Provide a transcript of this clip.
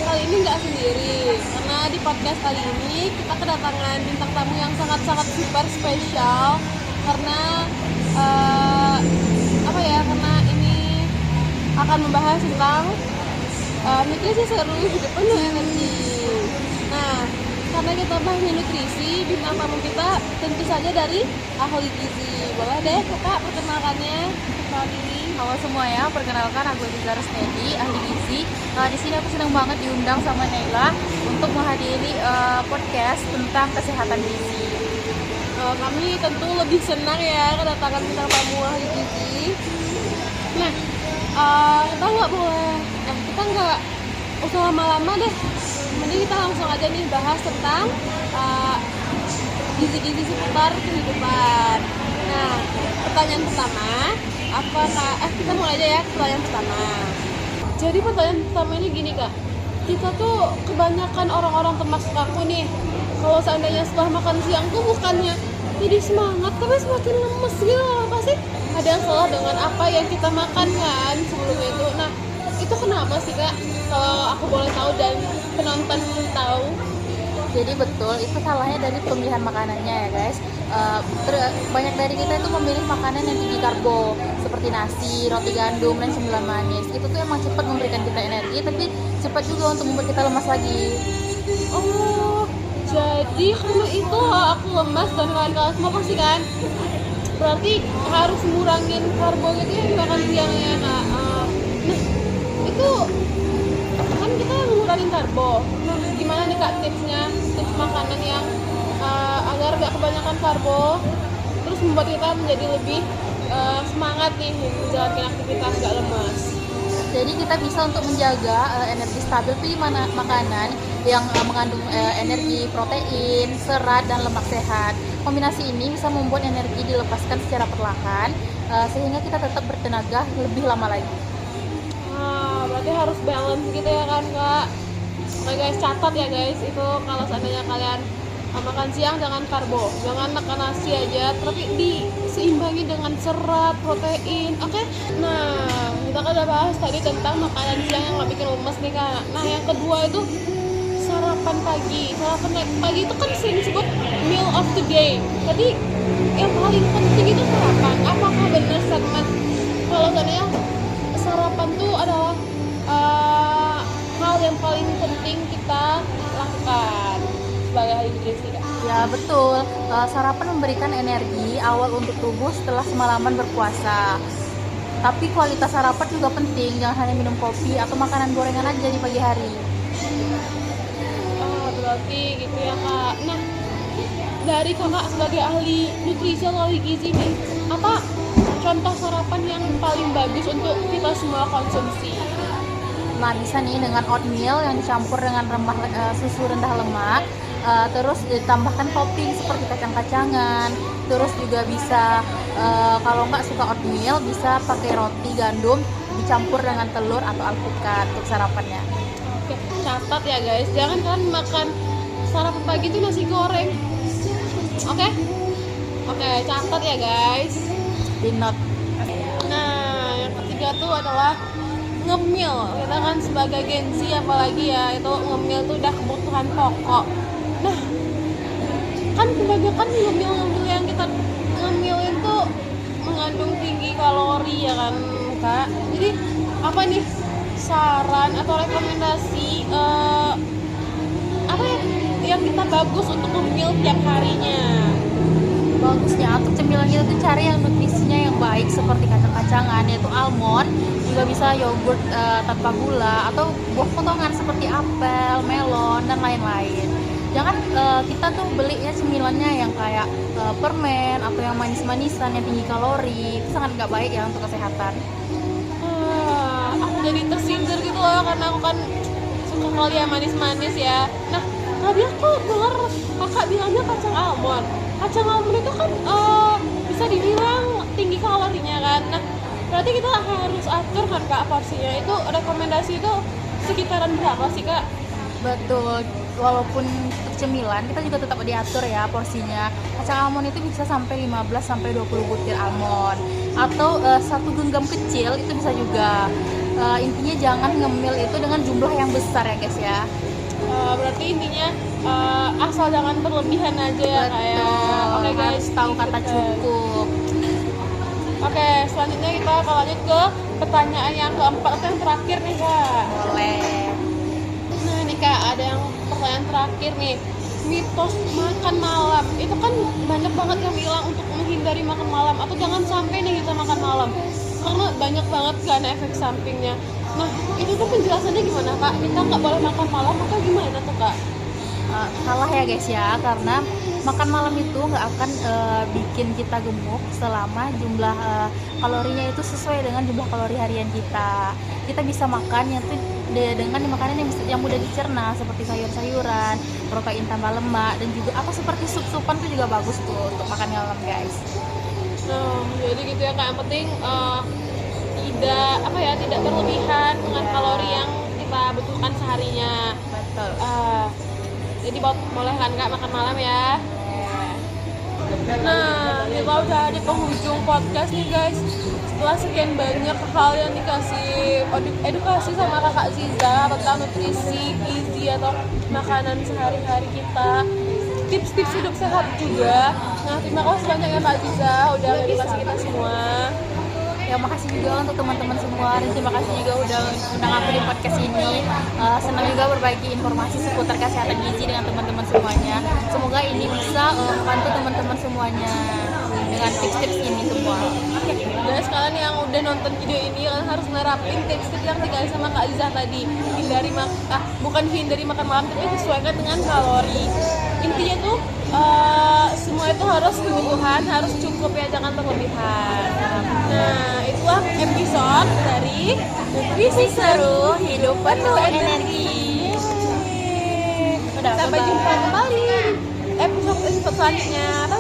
kali ini nggak sendiri, karena di podcast kali ini kita kedatangan bintang tamu yang sangat-sangat super spesial. Karena karena ini akan membahas tentang nutrisi seru hidup penuh energi. Nah, karena kita bahas nutrisi, bintang tamu kita tentu saja dari ahli gizi. Boleh deh kakak perkenalkannya kali ini. Halo semua ya, perkenalkan aku Eliza Rusnedi, ahli gizi. Di sini aku senang banget diundang sama Naila untuk menghadiri podcast tentang kesehatan gizi. Kami tentu lebih senang ya kedatangan bintang tamu ahli gizi. Nah, kita nggak usah lama-lama deh. Mending kita langsung aja nih bahas tentang gizi-gizi seputar kehidupan. Nah, pertanyaan pertama, kita mulai aja ya pertanyaan pertama. Jadi pertanyaan pertama ini gini kak, kita tuh kebanyakan orang-orang termasuk aku nih, kalau seandainya setelah makan siang tuh bukannya jadi semangat, tapi semakin lemes gitu. Pasti ada yang salah dengan apa yang kita makan kan sebelumnya itu. Nah, itu kenapa sih kak? Kalau aku boleh tahu dan penonton tahu. Jadi betul, itu salahnya dari pemilihan makanannya ya guys. Banyak dari kita itu memilih makanan yang tinggi karbo, seperti nasi, roti gandum, dan cemilan manis. Itu tuh emang cepat memberikan kita energi, tapi cepat juga untuk membuat kita lemas lagi. Oh, jadi karena itu aku lemas dan kawan-kawan semua pasti kan. Berarti harus ngurangin karbo gitu ya di makan siangnya kak. Nah, itu kan kita ngurangin karbo. Nah, gimana nih kak tips makanan yang agar gak kebanyakan karbo, terus membuat kita menjadi lebih semangat nih menjalankan aktivitas, gak lemas. Jadi kita bisa untuk menjaga energi stabil, pilih makanan yang mengandung energi, protein, serat, dan lemak sehat. Kombinasi ini bisa membuat energi dilepaskan secara perlahan, sehingga kita tetap bertenaga lebih lama lagi. Berarti harus balance gitu ya kan kak. Oke guys, catat ya guys, itu kalau seandainya kalian makan siang jangan karbo, jangan makan nasi aja, tapi diseimbangi dengan serat, protein. Oke? Nah, kita kan udah bahas tadi tentang makanan siang yang nggak bikin lemes nih kak. Nah, yang kedua itu sarapan pagi. Sarapan pagi itu kan sering disebut meal of the day. Jadi yang paling penting itu sarapan. Apakah benar statement kalau seandainya sarapan tuh adalah hal yang paling penting kita lakukan sebagai ahli nutrisi kan? Ya betul, sarapan memberikan energi awal untuk tubuh setelah semalaman berpuasa. Tapi kualitas sarapan juga penting, jangan hanya minum kopi atau makanan gorengan aja di pagi hari. Berarti gitu ya kak. Nah, dari kakak sebagai ahli nutrisi atau ahli gizi nih, apa contoh sarapan yang paling bagus untuk kita semua konsumsi? Nah bisa nih dengan oatmeal yang dicampur dengan susu rendah lemak, terus ditambahkan topping seperti kacang-kacangan. Terus juga bisa kalau nggak suka oatmeal bisa pakai roti gandum dicampur dengan telur atau alpukat untuk sarapannya. Oke, catat ya guys, jangan kalian makan sarapan pagi itu nasi goreng. Oke, catat ya guys, Di note. Nah, yang ketiga tuh adalah ngemil. Kita kan sebagai Gen Z apalagi ya, itu ngemil tuh udah kebutuhan pokok. Nah, kan kebanyakan ngemil yang kita ngemilin tuh mengandung tinggi kalori ya kan kak. Jadi apa nih saran atau rekomendasi apa yang kita bagus untuk ngemil tiap harinya? Bagusnya untuk cemilan kita tuh cari yang nutrisinya yang baik seperti kacang-kacangan, yaitu almond, juga bisa yogurt tanpa gula, atau buah potongan seperti apel, melon, dan lain-lain. Jangan kita tuh belinya cemilannya yang kayak permen atau yang manis-manisan yang tinggi kalori, itu sangat nggak baik ya untuk kesehatan. Aku jadi tersindir gitu loh, karena aku kan suka kali ya manis-manis ya. Nah, tadi aku dengar kakak bilangnya kacang almond. Kacang almond itu kan bisa dibilang tinggi kalorinya kan. Nah, berarti kita harus atur kan kak porsinya. Itu rekomendasi itu sekitaran berapa sih kak? Betul, walaupun untuk cemilan kita juga tetap diatur ya porsinya. Kacang almond itu bisa sampai 15-20 butir almond, atau satu genggam kecil itu bisa juga. intinya jangan ngemil itu dengan jumlah yang besar ya guys ya. Berarti intinya asal jangan berlebihan aja ya kayak. Oke guys, harus tahu kata cukup. Oke, selanjutnya kita akan lanjut ke pertanyaan yang keempat atau yang terakhir nih kak. Boleh. Nah nih kak, ada yang pertanyaan terakhir nih, mitos makan malam itu kan banyak banget yang bilang untuk menghindari makan malam atau jangan sampai nih kita makan malam karena banyak banget kan efek sampingnya. Nah itu tuh penjelasannya gimana kak? Kita nggak boleh makan malam atau gimana tuh kak? Salah ya guys ya, karena makan malam itu nggak akan bikin kita gemuk selama jumlah kalorinya itu sesuai dengan jumlah kalori harian kita. Kita bisa makan yang tuh dengan makanan yang mudah dicerna seperti sayur-sayuran, protein tanpa lemak, dan juga apa seperti sup-supan itu juga bagus tuh untuk makan malam guys. Nah jadi gitu ya kak, yang penting tidak berlebihan dengan kalori yang kita butuhkan seharinya. Betul. Jadi boleh kan kak makan malam ya. Nah kita udah di penghujung podcast nih guys. Setelah sekian banyak hal yang dikasih edukasi sama kakak Ziza tentang nutrisi, gizi atau makanan sehari-hari kita, tips-tips hidup sehat juga. Nah terima kasih banyak ya kak Ziza udah edukasi kita semua. Ya makasih juga untuk teman-teman semua, dan terima kasih juga udah undang aku di podcast ini. Senang juga berbagi informasi seputar kesehatan gizi dengan teman-teman semuanya. Semoga ini bisa membantu teman-teman semuanya dengan tips-tips ini semua. Oke, guys, kalian yang udah nonton video ini kalian harus nerapin tips-tips yang dikasih sama Kak Ziza tadi. Bukan hindari makan malam, tapi sesuaikan dengan kalori. Intinya tuh semua itu harus kebutuhan, harus cukup ya, jangan berlebihan. Nah, itulah episode dari Nutrisi Seru Hidup Penuh Energi. Sampai jumpa kembali episode selanjutnya.